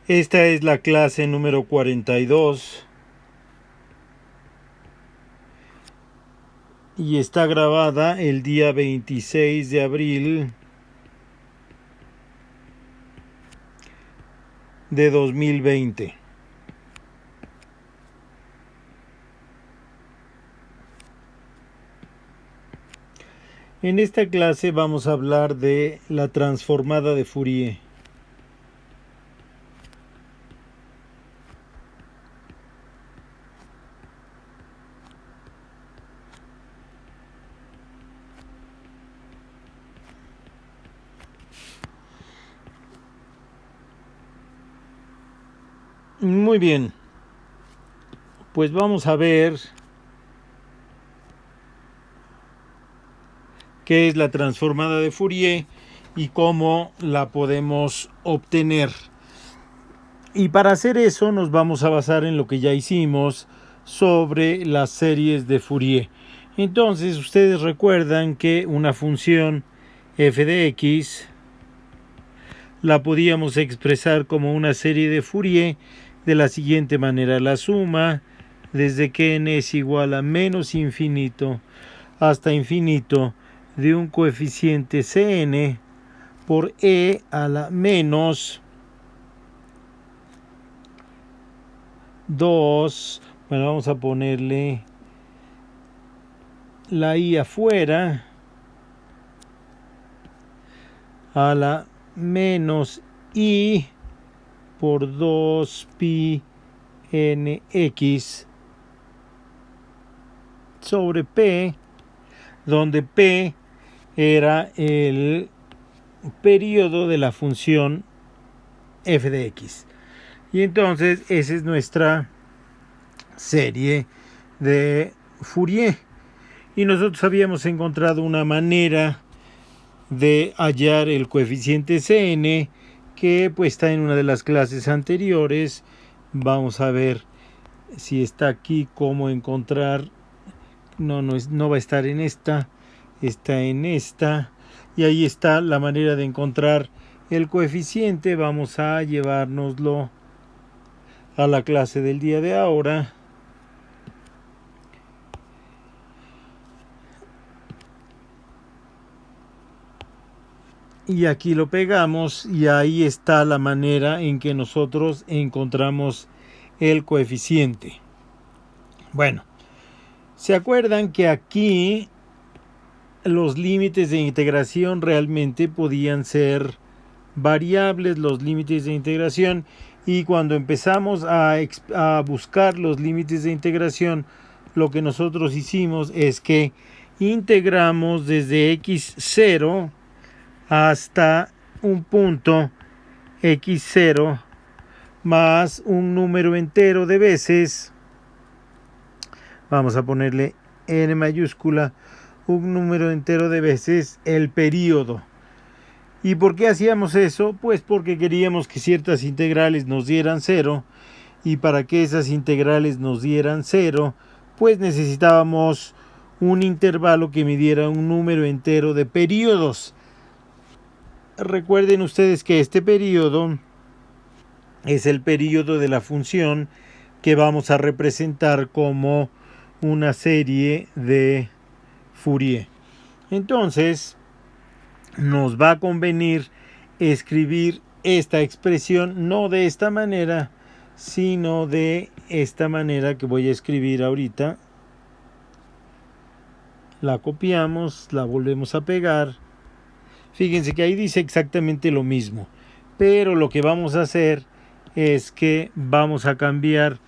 Esta es la clase número 42 y está grabada el día 26 de abril de 2020. En esta clase vamos a hablar de la transformada de Fourier. Muy bien, pues vamos a ver qué es la transformada de Fourier y cómo la podemos obtener. Y para hacer eso nos vamos a basar en lo que ya hicimos sobre las series de Fourier. Entonces ustedes recuerdan que una función f de x la podíamos expresar como una serie de Fourier de la siguiente manera: la suma desde que n es igual a menos infinito hasta infinito de un coeficiente Cn por e a la menos 2, bueno, vamos a ponerle la i afuera, a la menos i por 2pi nx sobre p, donde p era el periodo de la función f de x. Y entonces esa es nuestra serie de Fourier. Y nosotros habíamos encontrado una manera de hallar el coeficiente Cn que pues está en una de las clases anteriores. Vamos a ver si está aquí, cómo encontrar. No va a estar en esta, está en esta. Y ahí está la manera de encontrar el coeficiente. Vamos a llevárnoslo a la clase del día de ahora. Y aquí lo pegamos y ahí está la manera en que nosotros encontramos el coeficiente. Bueno, ¿se acuerdan que aquí los límites de integración realmente podían ser variables, los límites de integración? Y cuando empezamos a buscar los límites de integración, lo que nosotros hicimos es que integramos desde x0 hasta un punto x0 más un número entero de veces, vamos a ponerle n mayúscula, un número entero de veces el periodo. ¿Y por qué hacíamos eso? Pues porque queríamos que ciertas integrales nos dieran 0, y para que esas integrales nos dieran 0, pues necesitábamos un intervalo que midiera un número entero de periodos. Recuerden ustedes que este periodo es el periodo de la función que vamos a representar como una serie de Fourier. Entonces, nos va a convenir escribir esta expresión no de esta manera, sino de esta manera que voy a escribir ahorita. La copiamos, la volvemos a pegar. Fíjense que ahí dice exactamente lo mismo, pero lo que vamos a hacer es que vamos a cambiar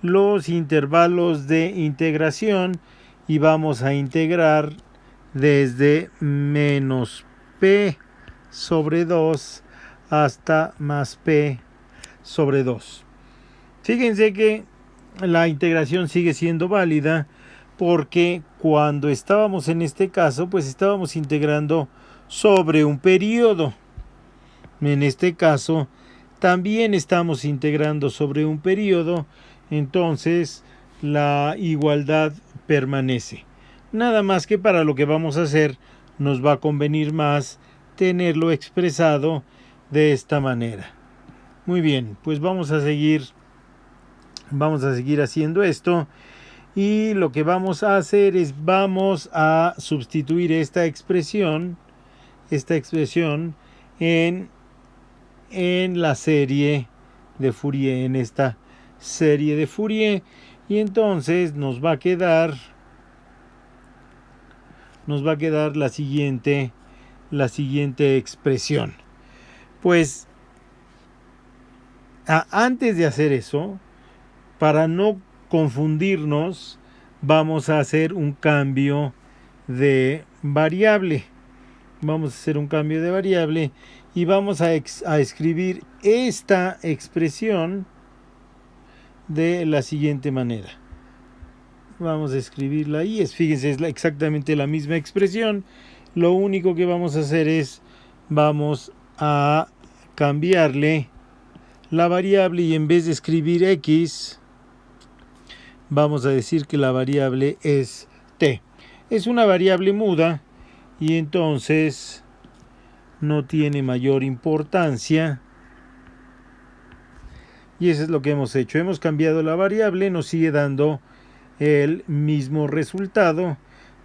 los intervalos de integración y vamos a integrar desde menos p sobre 2 hasta más p sobre 2. Fíjense que la integración sigue siendo válida porque cuando estábamos en este caso, pues estábamos integrando sobre un periodo. En este caso también estamos integrando sobre un periodo, entonces la igualdad permanece. Nada más que para lo que vamos a hacer nos va a convenir más tenerlo expresado de esta manera. Muy bien, pues vamos a seguir haciendo esto. Y lo que vamos a hacer es vamos a sustituir esta expresión en la serie de Fourier, en esta serie de Fourier, y entonces nos va a quedar la siguiente expresión. Pues antes de hacer eso, para no confundirnos, vamos a hacer un cambio de variable. Y vamos a escribir esta expresión de la siguiente manera. Vamos a escribirla ahí. Fíjense, es exactamente la misma expresión. Lo único que vamos a hacer es vamos a cambiarle la variable, y en vez de escribir x, vamos a decir que la variable es t. Es una variable muda y entonces no tiene mayor importancia. Y eso es lo que hemos hecho. Hemos cambiado la variable, nos sigue dando el mismo resultado,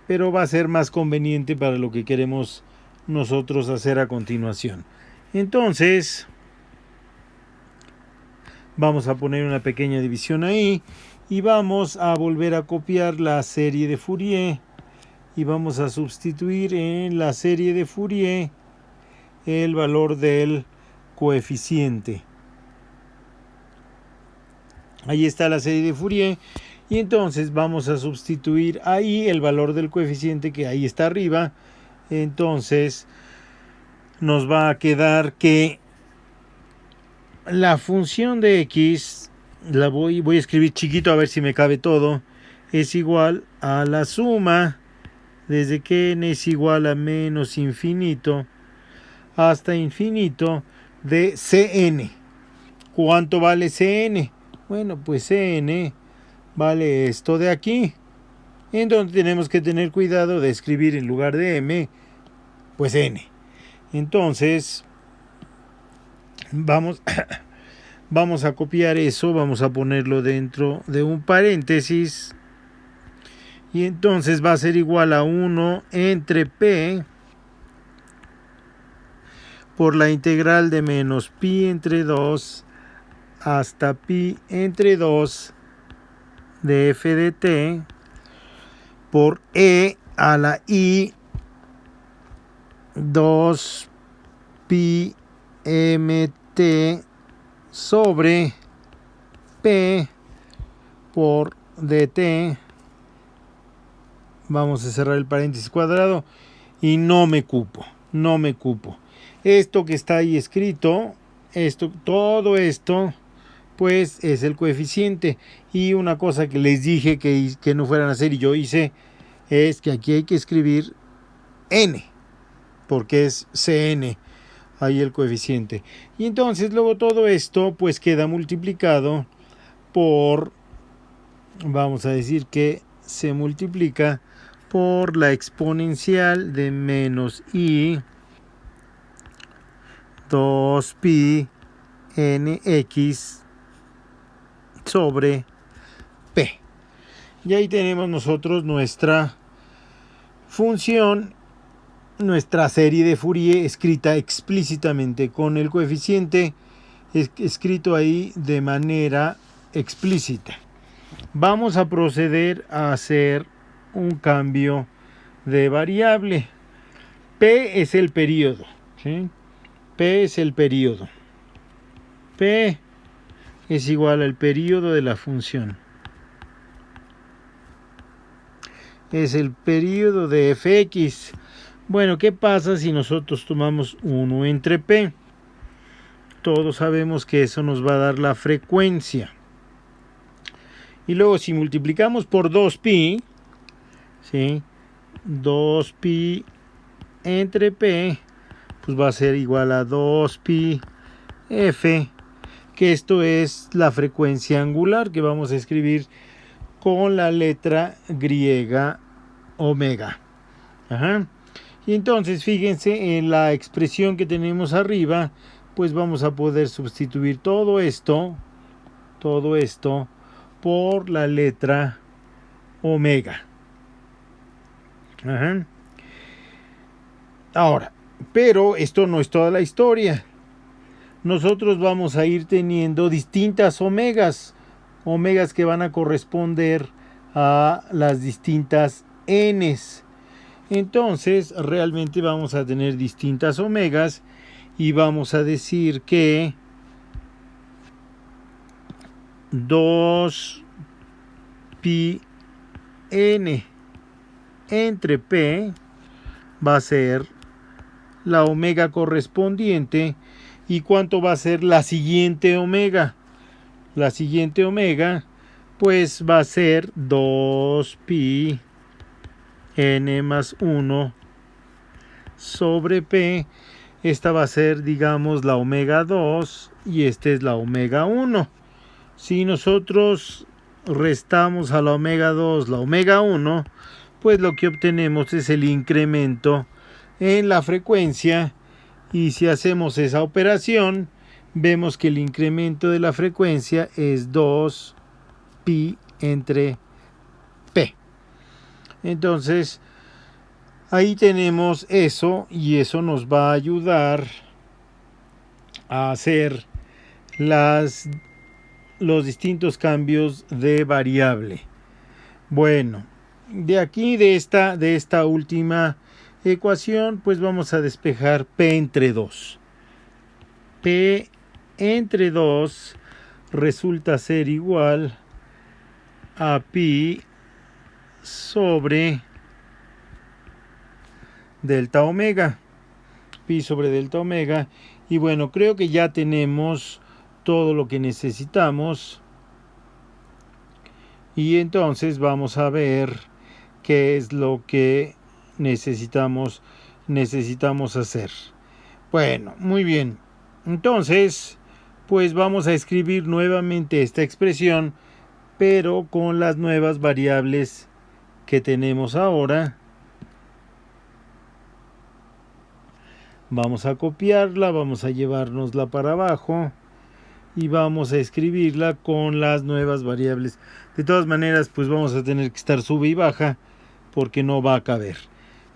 pero va a ser más conveniente para lo que queremos nosotros hacer a continuación. Entonces, vamos a poner una pequeña división ahí y vamos a volver a copiar la serie de Fourier y vamos a sustituir en la serie de Fourier el valor del coeficiente. Ahí está la serie de Fourier y entonces vamos a sustituir ahí el valor del coeficiente que ahí está arriba. Entonces nos va a quedar que la función de x, voy a escribir chiquito a ver si me cabe todo, es igual a la suma desde que n es igual a menos infinito hasta infinito de Cn. ¿Cuánto vale Cn? Bueno, pues Cn vale esto de aquí. Entonces tenemos que tener cuidado de escribir en lugar de m, pues n. Entonces, vamos a copiar eso, vamos a ponerlo dentro de un paréntesis. Y entonces va a ser igual a 1 entre p por la integral de menos pi entre 2 hasta pi entre 2 de f de t por e a la i 2 pi mt sobre p por dt. Vamos a cerrar el paréntesis cuadrado y no me cupo. Esto que está ahí escrito, todo esto, pues es el coeficiente. Y una cosa que les dije que no fueran a hacer y yo hice, es que aquí hay que escribir n, porque es Cn, ahí el coeficiente. Y entonces luego todo esto pues queda multiplicado por, vamos a decir que se multiplica por la exponencial de menos i 2pi nx sobre p. Y ahí tenemos nosotros nuestra función, nuestra serie de Fourier escrita explícitamente con el coeficiente escrito ahí de manera explícita. Vamos a proceder a hacer un cambio de variable. P es el periodo, ¿sí? P es el periodo. P es igual al periodo de la función. Es el periodo de fx. Bueno, ¿qué pasa si nosotros tomamos 1 entre p? Todos sabemos que eso nos va a dar la frecuencia. Y luego si multiplicamos por 2pi, ¿sí? 2pi entre p, pues va a ser igual a 2pi f, que esto es la frecuencia angular que vamos a escribir con la letra griega omega. Y entonces fíjense en la expresión que tenemos arriba, pues vamos a poder sustituir todo esto por la letra omega. Ajá. Ahora, pero esto no es toda la historia. Nosotros vamos a ir teniendo distintas omegas que van a corresponder a las distintas n's. Entonces, realmente vamos a tener distintas omegas y vamos a decir que 2pi n entre p va a ser la omega correspondiente. ¿Y cuánto va a ser la siguiente omega? La siguiente omega pues va a ser 2pi n más 1 sobre p. Esta va a ser, digamos, la omega 2 y esta es la omega 1. Si nosotros restamos a la omega 2 la omega 1, pues lo que obtenemos es el incremento en la frecuencia, y si hacemos esa operación vemos que el incremento de la frecuencia es 2pi entre p. Entonces ahí tenemos eso, y eso nos va a ayudar a hacer los distintos cambios de variable. Bueno, de aquí de esta última ecuación, pues vamos a despejar p entre 2. P entre 2 resulta ser igual a pi sobre delta omega. Pi sobre delta omega. Y bueno, creo que ya tenemos todo lo que necesitamos. Y entonces vamos a ver qué es lo que necesitamos hacer. Bueno, muy bien. Entonces, pues vamos a escribir nuevamente esta expresión, pero con las nuevas variables que tenemos ahora. Vamos a copiarla, vamos a llevárnosla para abajo y vamos a escribirla con las nuevas variables. De todas maneras, pues vamos a tener que estar sube y baja porque no va a caber.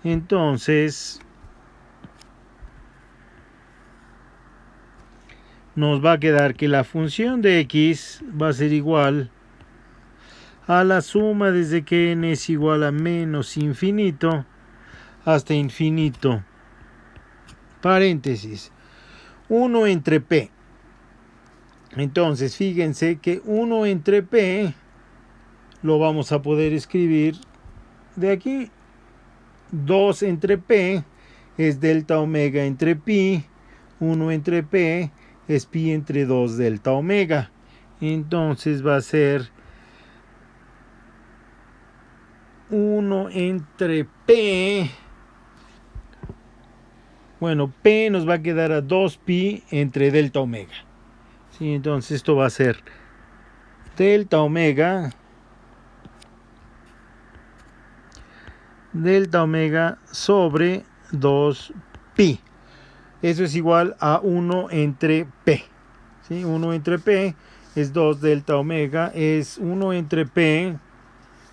Entonces, nos va a quedar que la función de x va a ser igual a la suma desde que n es igual a menos infinito hasta infinito, paréntesis, 1 entre p. Entonces, fíjense que 1 entre p lo vamos a poder escribir de aquí. 2 entre p es delta omega entre pi. 1 entre p es pi entre 2 delta omega. Entonces va a ser 1 entre p. Bueno, p nos va a quedar a 2pi entre delta omega. ¿Sí? Entonces esto va a ser delta omega sobre 2pi. Eso es igual a 1 entre p. ¿Sí? 1 entre p es 2 delta omega, es 1 entre p.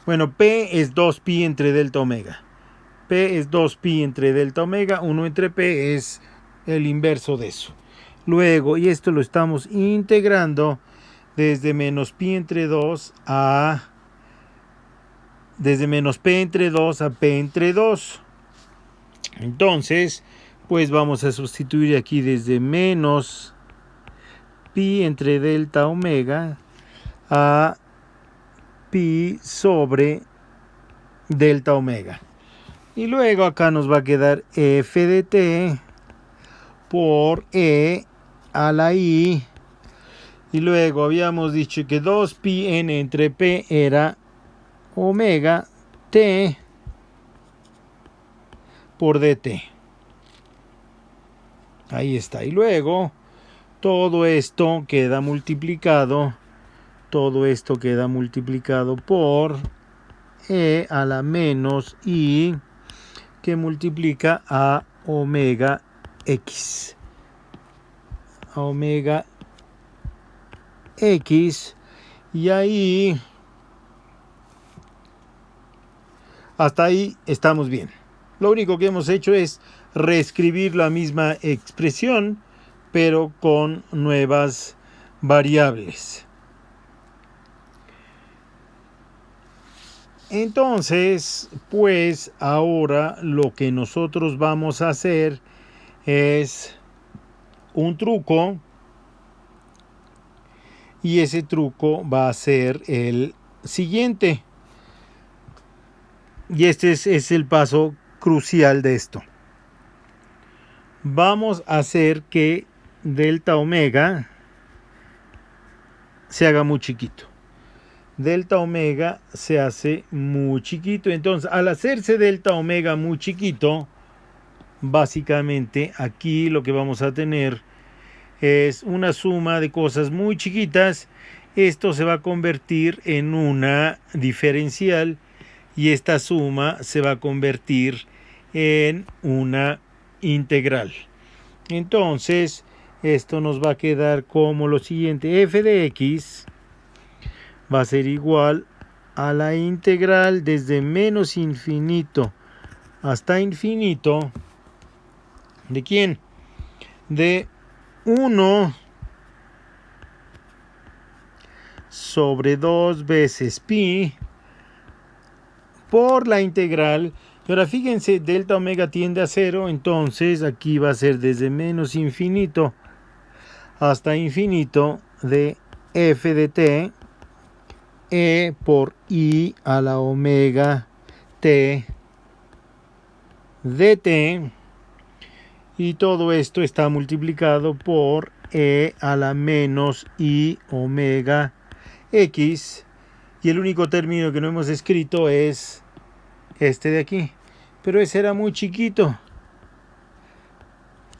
Bueno, p es 2pi entre delta omega. P es 2pi entre delta omega, 1 entre p es el inverso de eso. Luego, y esto lo estamos integrando desde menos pi entre 2 a... desde menos p entre 2 a p entre 2. Entonces, pues vamos a sustituir aquí desde menos pi entre delta omega a pi sobre delta omega. Y luego acá nos va a quedar f de t por e a la i. Y luego habíamos dicho que 2pi n entre p era omega t por dt. Ahí está. Y luego todo esto queda multiplicado. Todo esto queda multiplicado por e a la menos i, que multiplica a omega x. a omega x, y ahí hasta ahí estamos bien. Lo único que hemos hecho es reescribir la misma expresión, pero con nuevas variables. Entonces, pues ahora lo que nosotros vamos a hacer es un truco, y ese truco va a ser el siguiente. Y este es el paso crucial de esto. Vamos a hacer que delta omega se haga muy chiquito. Delta omega se hace muy chiquito. Entonces, al hacerse delta omega muy chiquito, básicamente aquí lo que vamos a tener es una suma de cosas muy chiquitas. Esto se va a convertir en una diferencial, y esta suma se va a convertir en una integral. Entonces, esto nos va a quedar como lo siguiente: f de x va a ser igual a la integral desde menos infinito hasta infinito. ¿De quién? De 1 sobre 2 veces pi por la integral. Y ahora fíjense, delta omega tiende a 0, entonces aquí va a ser desde menos infinito hasta infinito de f de t e por i a la omega t dt, y todo esto está multiplicado por e a la menos i omega x, y el único término que no hemos escrito es este de aquí, pero ese era muy chiquito,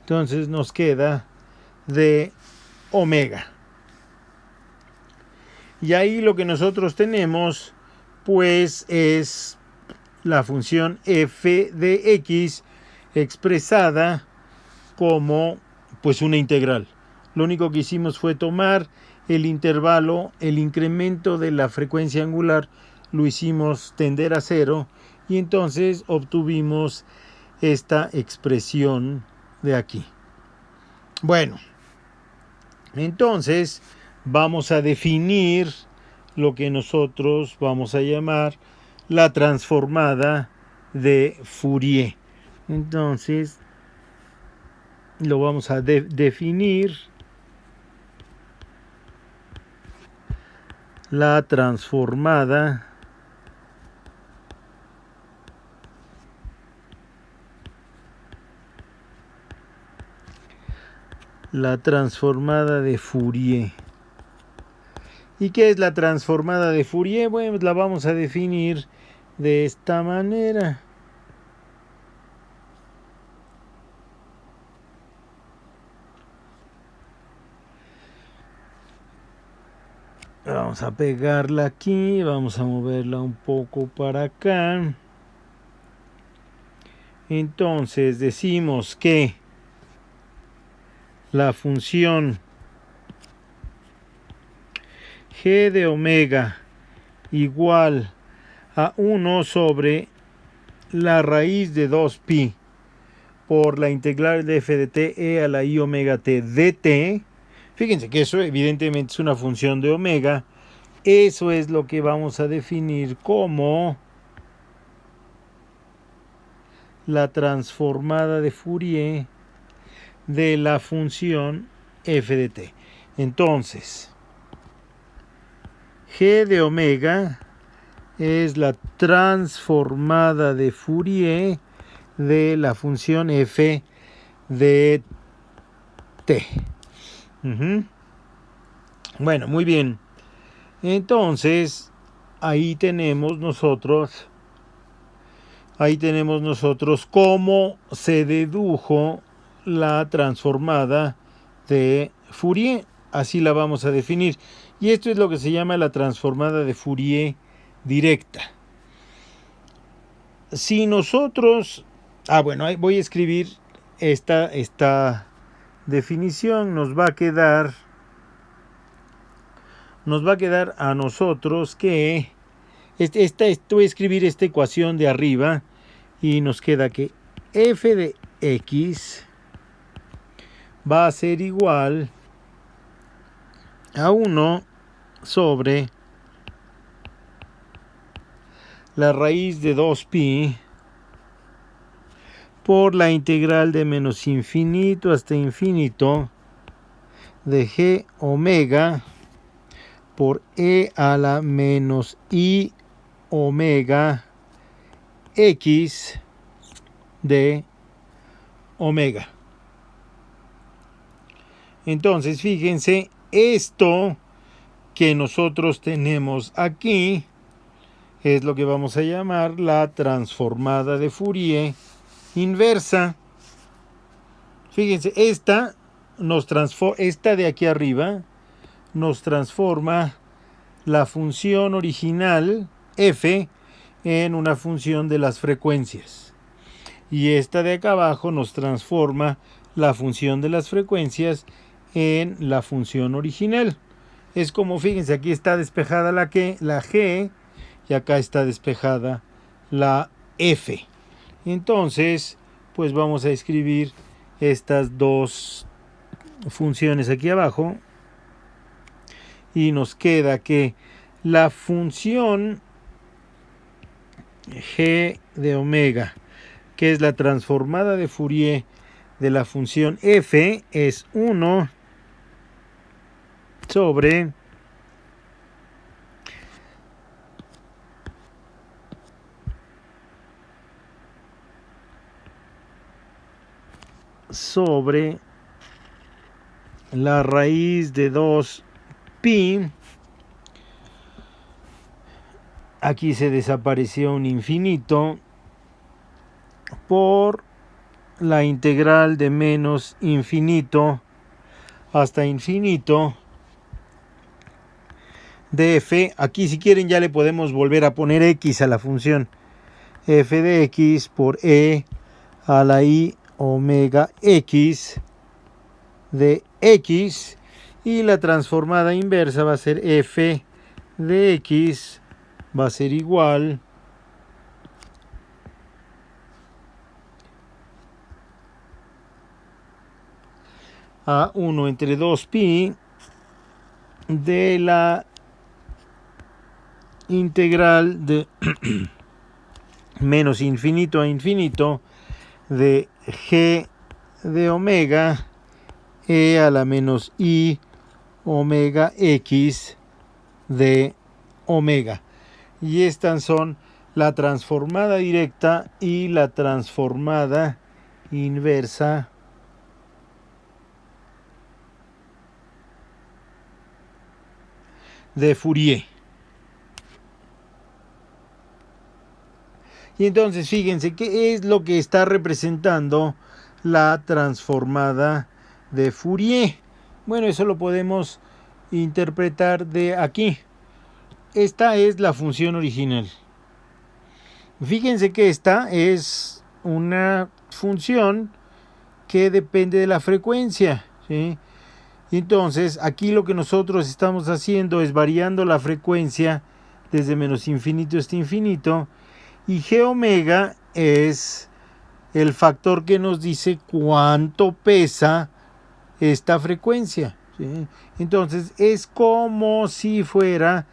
entonces nos queda de omega. Y ahí lo que nosotros tenemos pues es la función f de x expresada como pues una integral. Lo único que hicimos fue tomar el intervalo, el incremento de la frecuencia angular, lo hicimos tender a 0, y entonces obtuvimos esta expresión de aquí. Bueno, entonces vamos a definir lo que nosotros vamos a llamar la transformada de Fourier. Entonces lo vamos a definir. La transformada de Fourier. ¿Y qué es la transformada de Fourier? Bueno, la vamos a definir de esta manera. Vamos a pegarla aquí, vamos a moverla un poco para acá. Entonces decimos que la función g de omega igual a 1 sobre la raíz de 2pi por la integral de f de t e a la i omega t dt. Fíjense que eso evidentemente es una función de omega. Eso es lo que vamos a definir como la transformada de Fourier de la función f de t. Entonces, g de omega es la transformada de Fourier de la función f de t. Bueno, muy bien. Entonces, ahí tenemos nosotros cómo se dedujo la transformada de Fourier. Así la vamos a definir. Y esto es lo que se llama la transformada de Fourier directa. Si nosotros... bueno, voy a escribir esta definición nos va a quedar a nosotros que voy a escribir esta ecuación de arriba y nos queda que f de x va a ser igual a 1 sobre la raíz de 2pi por la integral de menos infinito hasta infinito de g omega por e a la menos i omega x de omega. Entonces, fíjense, esto que nosotros tenemos aquí es lo que vamos a llamar la transformada de Fourier inversa. Fíjense, esta de aquí arriba nos transforma la función original f en una función de las frecuencias. Y esta de acá abajo nos transforma la función de las frecuencias en la función original. Es como, fíjense, aquí está despejada la G y acá está despejada la F. Entonces, pues vamos a escribir estas dos funciones aquí abajo y nos queda que la función G de omega, que es la transformada de Fourier de la función F, es 1 sobre la raíz de 2pi. Aquí se desapareció un infinito por la integral de menos infinito hasta infinito de f. Aquí, si quieren, ya le podemos volver a poner x a la función f de x por e a la i omega x de x, y la transformada inversa va a ser f de x va a ser igual a 1 entre 2pi de la integral de menos infinito a infinito de g de omega e a la menos i omega x de omega. Y estas son la transformada directa y la transformada inversa de Fourier. Y entonces fíjense qué es lo que está representando la transformada de Fourier. Bueno, eso lo podemos interpretar de aquí. Esta es la función original. Fíjense que esta es una función que depende de la frecuencia, ¿sí? Entonces, aquí lo que nosotros estamos haciendo es variando la frecuencia desde menos infinito hasta infinito, y g omega es el factor que nos dice cuánto pesa esta frecuencia, ¿sí? Entonces, es como si fuera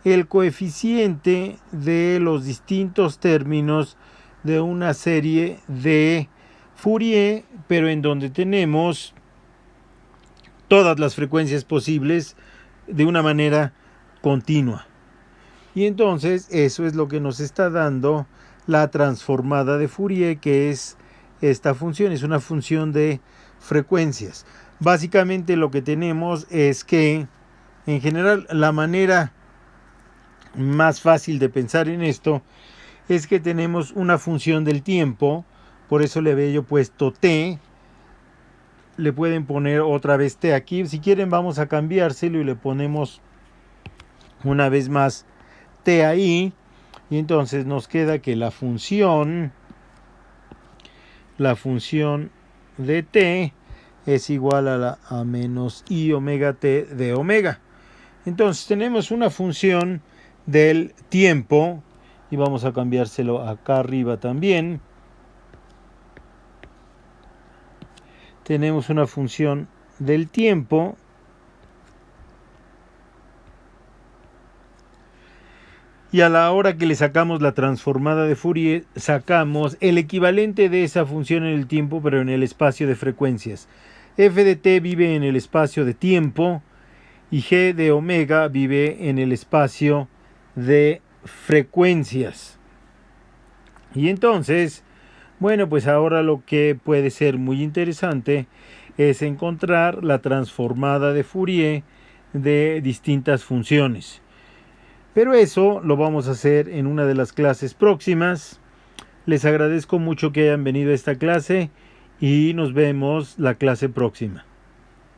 el coeficiente de los distintos términos de una serie de Fourier, pero en donde tenemos todas las frecuencias posibles de una manera continua. Y entonces eso es lo que nos está dando la transformada de Fourier, que es esta función, es una función de frecuencias. Básicamente lo que tenemos es que, en general, la manera más fácil de pensar en esto es que tenemos una función del tiempo, por eso le había yo puesto t. Le pueden poner otra vez t aquí, si quieren vamos a cambiárselo y le ponemos una vez más t ahí, y entonces nos queda que la función de t es igual a menos I omega t de omega. Entonces tenemos una función del tiempo y vamos a cambiárselo acá arriba también. Tenemos una función del tiempo y a la hora que le sacamos la transformada de Fourier, sacamos el equivalente de esa función en el tiempo, pero en el espacio de frecuencias. F de t vive en el espacio de tiempo y g de omega vive en el espacio de frecuencias. Y entonces, bueno, pues ahora lo que puede ser muy interesante es encontrar la transformada de Fourier de distintas funciones. Pero eso lo vamos a hacer en una de las clases próximas. Les agradezco mucho que hayan venido a esta clase y nos vemos la clase próxima.